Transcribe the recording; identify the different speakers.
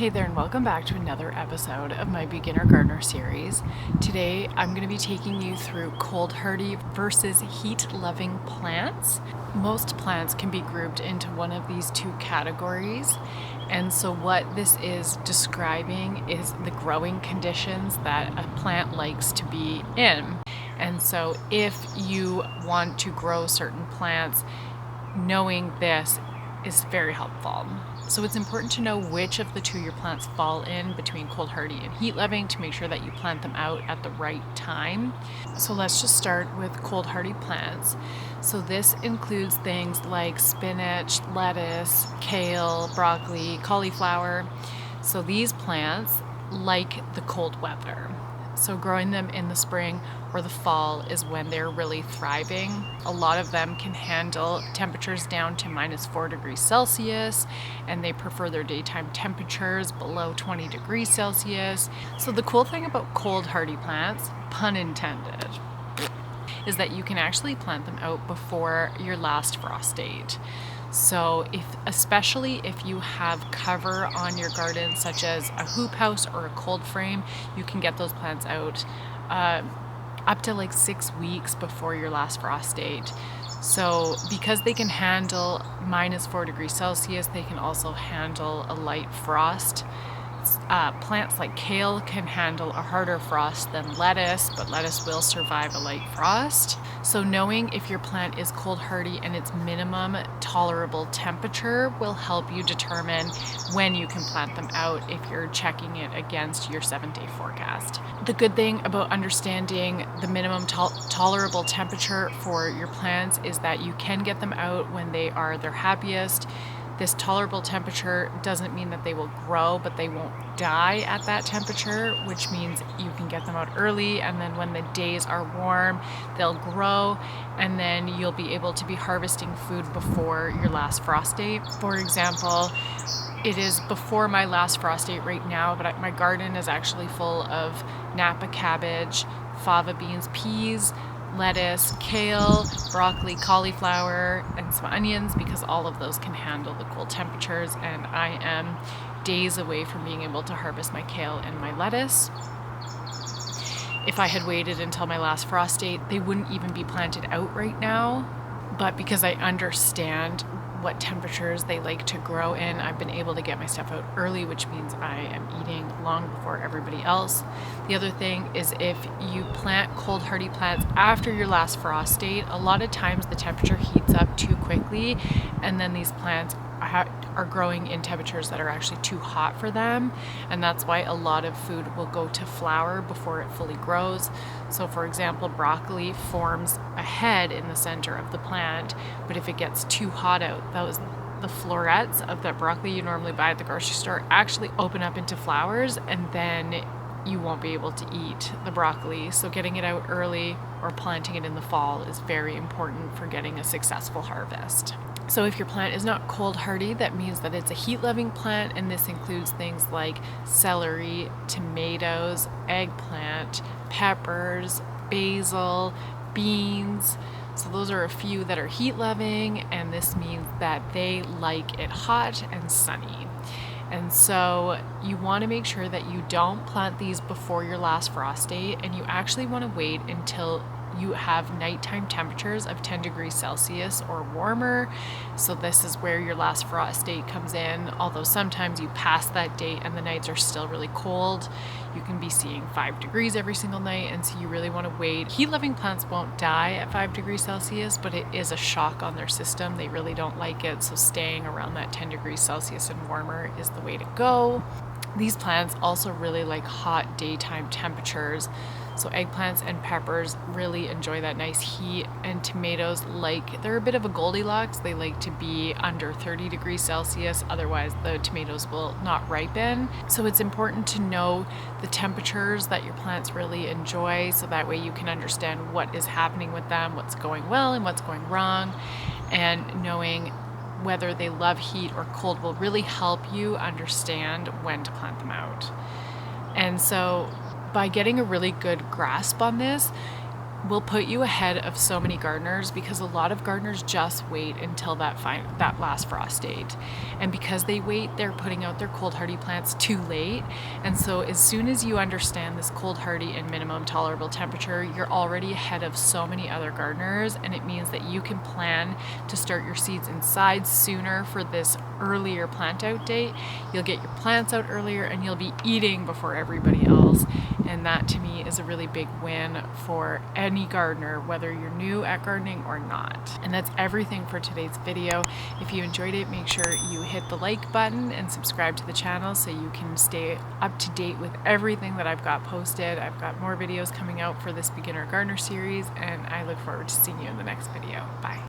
Speaker 1: Hey there, and welcome back to another episode of my Beginner Gardener series. Today I'm going to be taking you through cold hardy versus heat loving plants. Most plants can be grouped into one of these two categories, and so what this is describing is the growing conditions that a plant likes to be in. And so if you want to grow certain plants, knowing this is very helpful. So it's important to know which of the two your plants fall in between cold hardy and heat loving to make sure that you plant them out at the right time. So let's just start with cold hardy plants. So this includes things like spinach, lettuce, kale, broccoli, cauliflower. So these plants like the cold weather. So growing them in the spring or the fall is when they're really thriving. A lot of them can handle temperatures down to -4 degrees Celsius, and they prefer their daytime temperatures below 20 degrees Celsius. So the cool thing about cold hardy plants, pun intended, is that you can actually plant them out before your last frost date. So especially if you have cover on your garden, such as a hoop house or a cold frame, you can get those plants out up to like 6 weeks before your last frost date. So because they can handle -4 degrees Celsius, they can also handle a light frost. Plants like kale can handle a harder frost than lettuce, but lettuce will survive a light frost. So knowing if your plant is cold hardy and its minimum tolerable temperature will help you determine when you can plant them out if you're checking it against your 7-day forecast. The good thing about understanding the minimum tolerable temperature for your plants is that you can get them out when they are their happiest. This tolerable temperature doesn't mean that they will grow, but they won't die at that temperature, which means you can get them out early, and then when the days are warm, they'll grow, and then you'll be able to be harvesting food before your last frost date. For example, it is before my last frost date right now, but my garden is actually full of Napa cabbage, fava beans, peas, lettuce, kale, broccoli, cauliflower, and some onions, because all of those can handle the cold temperatures, and I am days away from being able to harvest my kale and my lettuce. If I had waited until my last frost date, they wouldn't even be planted out right now, but because I understand what temperatures they like to grow in, I've been able to get my stuff out early, which means I am eating long before everybody else. The other thing is, if you plant cold hardy plants after your last frost date, a lot of times the temperature heats up too quickly, and then these plants are growing in temperatures that are actually too hot for them, and that's why a lot of food will go to flower before it fully grows. So for example, broccoli forms a head in the center of the plant, but if it gets too hot out, the florets of that broccoli you normally buy at the grocery store actually open up into flowers, and then you won't be able to eat the broccoli. So getting it out early or planting it in the fall is very important for getting a successful harvest. So if your plant is not cold hardy, that means that it's a heat loving plant, and this includes things like celery, tomatoes, eggplant, peppers, basil, beans. So those are a few that are heat loving, and this means that they like it hot and sunny. And so you want to make sure that you don't plant these before your last frost date, and you actually want to wait until you have nighttime temperatures of 10 degrees Celsius or warmer. So this is where your last frost date comes in, although sometimes you pass that date and the nights are still really cold. You can be seeing 5 degrees every single night, and so you really want to wait. Heat-loving plants won't die at 5 degrees Celsius, but it is a shock on their system. They really don't like it, so staying around that 10 degrees Celsius and warmer is the way to go. These plants also really like hot daytime temperatures. So eggplants and peppers really enjoy that nice heat, and tomatoes they're a bit of a Goldilocks. They like to be under 30 degrees Celsius, otherwise the tomatoes will not ripen. So it's important to know the temperatures that your plants really enjoy, so that way you can understand what is happening with them, what's going well and what's going wrong, and knowing whether they love heat or cold will really help you understand when to plant them out. And so by getting a really good grasp on this, will put you ahead of so many gardeners, because a lot of gardeners just wait until that last frost date. And because they wait, they're putting out their cold hardy plants too late. And so as soon as you understand this cold hardy and minimum tolerable temperature, you're already ahead of so many other gardeners, and it means that you can plan to start your seeds inside sooner for this earlier plant out date. You'll get your plants out earlier and you'll be eating before everybody else. And that to me is a really big win for any gardener, whether you're new at gardening or not. And that's everything for today's video. If you enjoyed it, make sure you hit the like button and subscribe to the channel so you can stay up to date with everything that I've got posted. I've got more videos coming out for this beginner gardener series, and I look forward to seeing you in the next video. Bye.